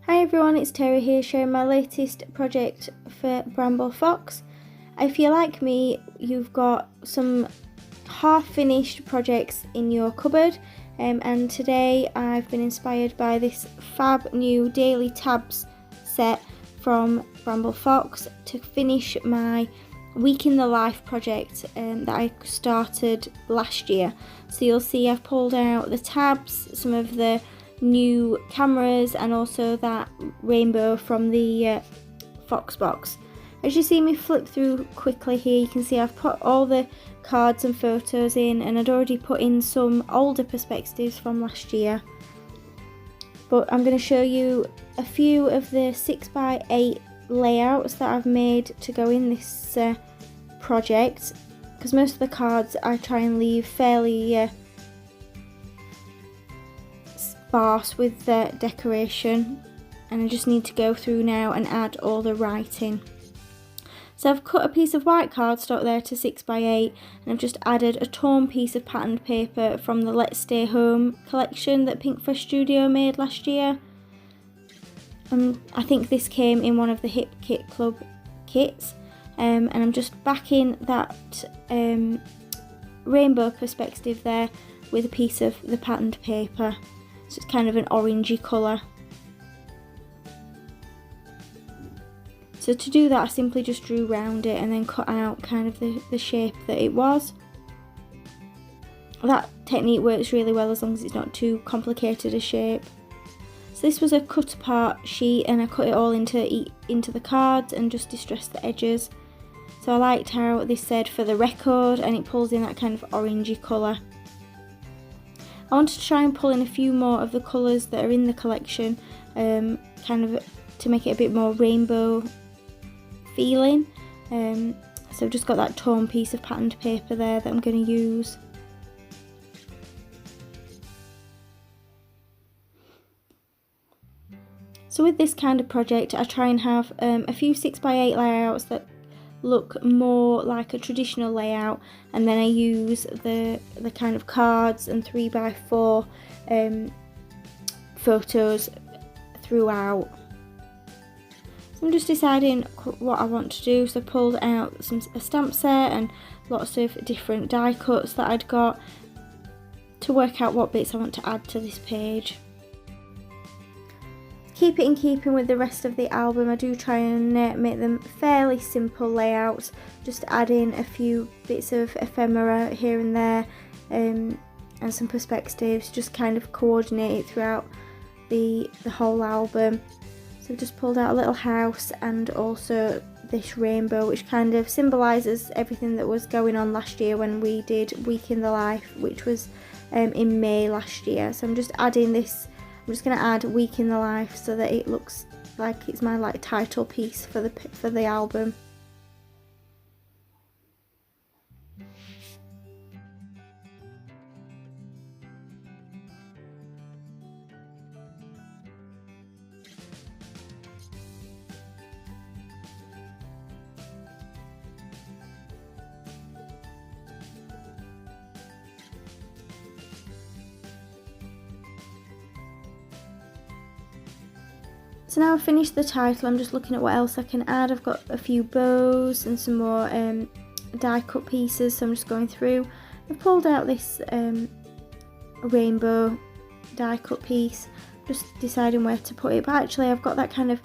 Hi everyone, it's Terri here sharing my latest project for Bramble Fox. If you're like me, you've got some half-finished projects in your cupboard, and today I've been inspired by this fab new daily tabs set from Bramble Fox to finish my week in the life project that I started last year. So you'll see I've pulled out the tabs, some of the new cameras, and also that rainbow from the Fox box. As you see me flip through quickly here, you can see I've put all the cards and photos in, and I'd already put in some older perspectives from last year. But I'm going to show you a few of the 6x8 layouts that I've made to go in this project, because most of the cards I try and leave fairly sparse with the decoration, and I just need to go through now and add all the writing. So I've cut a piece of white cardstock there to 6x8, and I've just added a torn piece of patterned paper from the Let's Stay Home collection that Pinkfresh Studio made last year. I think this came in one of the Hip Kit Club kits, and I'm just backing that rainbow perspective there with a piece of the patterned paper. So it's kind of an orangey colour. So to do that, I simply just drew round it and then cut out kind of the shape that it was. That technique works really well as long as it's not too complicated a shape. So this was a cut apart sheet, and I cut it all into the cards and just distressed the edges. So I liked how this said "for the record," and it pulls in that kind of orangey colour. I wanted to try and pull in a few more of the colours that are in the collection, kind of to make it a bit more rainbow feeling. So I've just got that torn piece of patterned paper there that I'm going to use. So with this kind of project, I try and have a few 6x8 layouts that look more like a traditional layout, and then I use the kind of cards and 3x4 photos throughout. So I'm just deciding what I want to do. So I pulled out a stamp set and lots of different die cuts that I'd got to work out what bits I want to add to this page. Keep it in keeping with the rest of the album, I do try and make them fairly simple layouts, just add in a few bits of ephemera here and there, and some perspectives, just kind of coordinate it throughout the whole album. So I've just pulled out a little house and also this rainbow, which kind of symbolises everything that was going on last year when we did Week in the Life, which was in May last year. So I'm just adding this. I'm just going to add Week in the Life so that it looks like it's my title piece for the album. So now I've finished the title, I'm just looking at what else I can add. I've got a few bows and some more die cut pieces, so I'm just going through. I've pulled out this rainbow die cut piece, just deciding where to put it, but actually I've got that kind of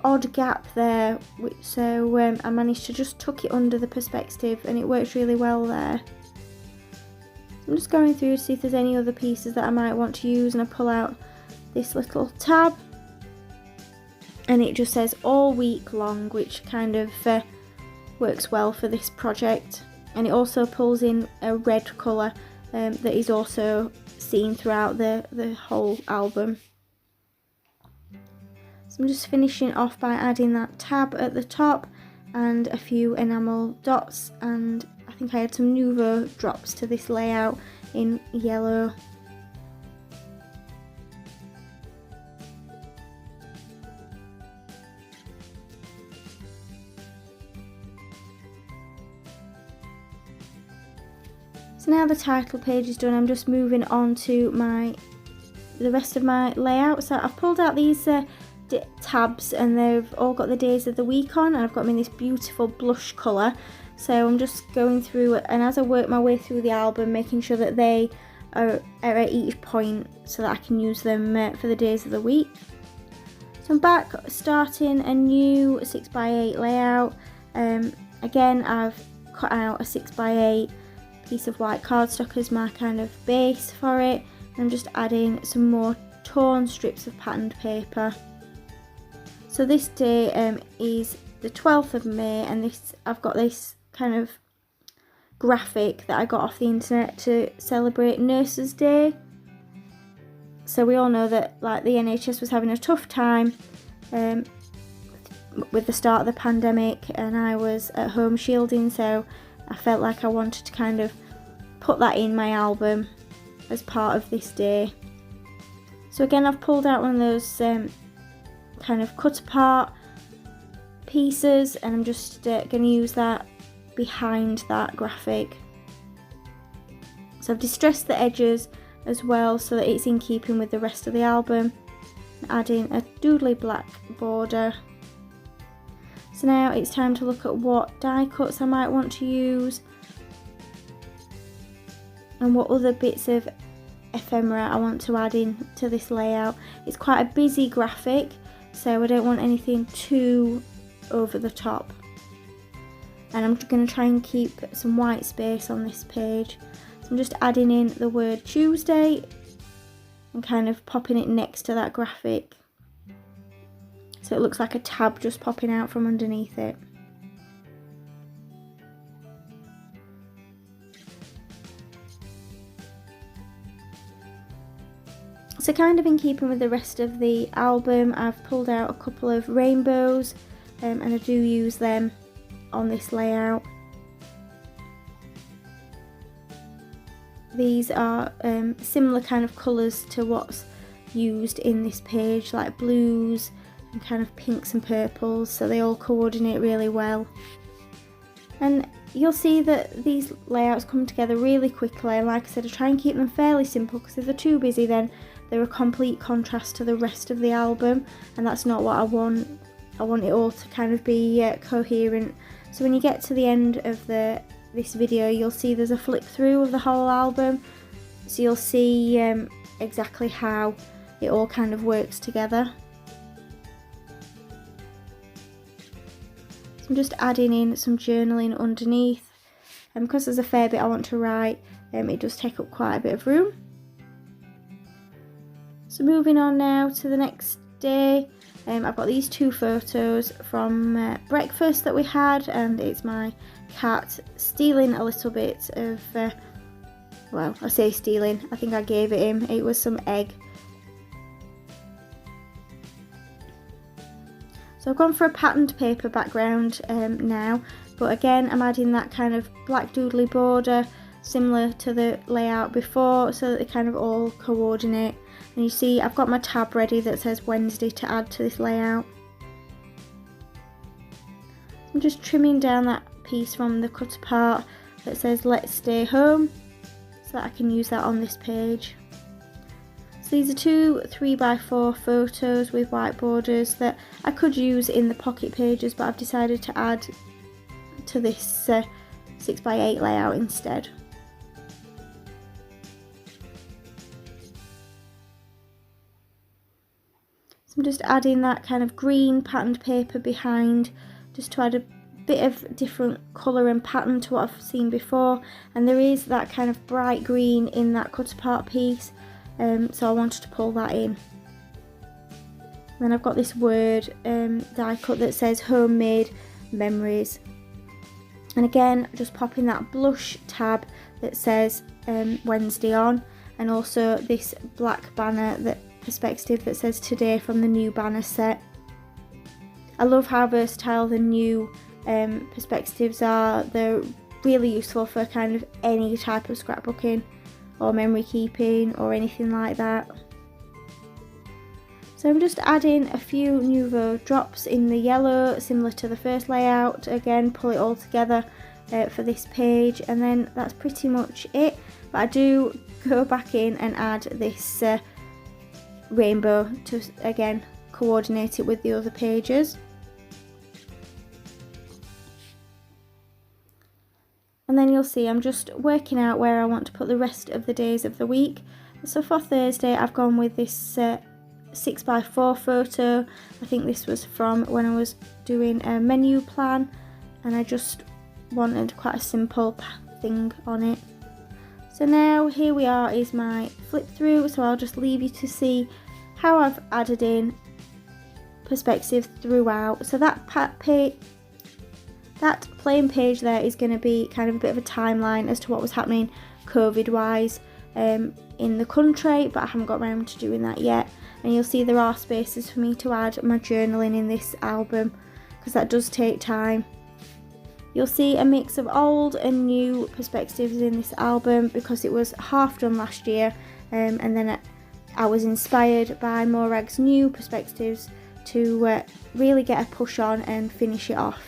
odd gap there, so I managed to just tuck it under the perspective, and it works really well there. I'm just going through to see if there's any other pieces that I might want to use, and I pull out this little tab, and it just says all week long, which kind of works well for this project. And it also pulls in a red colour that is also seen throughout the whole album. So I'm just finishing off by adding that tab at the top and a few enamel dots, and I think I had some Nouveau drops to this layout in yellow. So now the title page is done, I'm just moving on to the rest of my layout. So I've pulled out these tabs, and they've all got the days of the week on, and I've got them in this beautiful blush colour. So I'm just going through it, and as I work my way through the album, making sure that they are at each point so that I can use them for the days of the week. So I'm back starting a new 6x8 layout. Again, I've cut out a 6x8 piece of white cardstock as my kind of base for it. I'm just adding some more torn strips of patterned paper. So this day is the 12th of May, and I've got this kind of graphic that I got off the internet to celebrate Nurses Day. So we all know that like the NHS was having a tough time with the start of the pandemic, and I was at home shielding, so I felt like I wanted to kind of put that in my album as part of this day. So again, I've pulled out one of those kind of cut apart pieces, and I'm just going to use that behind that graphic. So I've distressed the edges as well so that it's in keeping with the rest of the album, adding a doodly black border. So now it's time to look at what die cuts I might want to use and what other bits of ephemera I want to add in to this layout. It's quite a busy graphic, so I don't want anything too over the top. And I'm going to try and keep some white space on this page. So I'm just adding in the word Tuesday and kind of popping it next to that graphic, so it looks like a tab just popping out from underneath it. So kind of in keeping with the rest of the album, I've pulled out a couple of rainbows, and I do use them on this layout. These are similar kind of colours to what's used in this page, like blues and kind of pinks and purples, so they all coordinate really well. And you'll see that these layouts come together really quickly, and like I said, I try and keep them fairly simple, because if they're too busy then they're a complete contrast to the rest of the album, and that's not what I want. I want it all to kind of be coherent. So when you get to the end of this video, you'll see there's a flip through of the whole album, so you'll see exactly how it all kind of works together. So I'm just adding in some journaling underneath, and because there's a fair bit I want to write, it does take up quite a bit of room. So moving on now to the next day, I've got these two photos from breakfast that we had, and it's my cat stealing a little bit of, well, I say stealing, I think I gave it him. It was some egg. So I've gone for a patterned paper background now, but again I'm adding that kind of black doodly border similar to the layout before, so that they kind of all coordinate. And you see I've got my tab ready that says Wednesday to add to this layout. I'm just trimming down that piece from the cut apart that says Let's Stay Home, so that I can use that on this page. So these are two 3x4 photos with white borders that I could use in the pocket pages, but I've decided to add to this 6x8 layout instead. So I'm just adding that kind of green patterned paper behind, just to add a bit of different colour and pattern to what I've seen before. And there is that kind of bright green in that cut apart piece, so I wanted to pull that in. And then I've got this word die cut that says Homemade Memories. And again, just popping that blush tab that says Wednesday on, and also this black banner perspective that says Today from the new banner set. I love how versatile the new perspectives are. They're really useful for kind of any type of scrapbooking or memory keeping or anything like that. So I'm just adding a few Nouveau drops in the yellow, similar to the first layout. Again, pull it all together for this page, and then that's pretty much it. But I do go back in and add this rainbow to again coordinate it with the other pages. And then you'll see I'm just working out where I want to put the rest of the days of the week. So for Thursday I've gone with this 6x4 photo. I think this was from when I was doing a menu plan, and I just wanted quite a simple thing on it. So now here we are is my flip through, so I'll just leave you to see how I've added in perspective throughout. So that plain page there is going to be kind of a bit of a timeline as to what was happening COVID wise in the country, but I haven't got around to doing that yet. And you'll see there are spaces for me to add my journaling in this album, because that does take time. You'll see a mix of old and new perspectives in this album because it was half done last year, and then I was inspired by Morag's new perspectives to really get a push on and finish it off.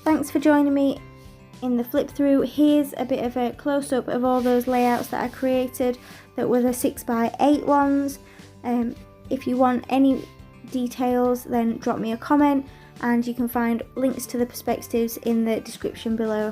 Thanks for joining me in the flip through. Here's a bit of a close-up of all those layouts that I created that were the 6x8 ones. If you want any details, then drop me a comment, and you can find links to the perspectives in the description below.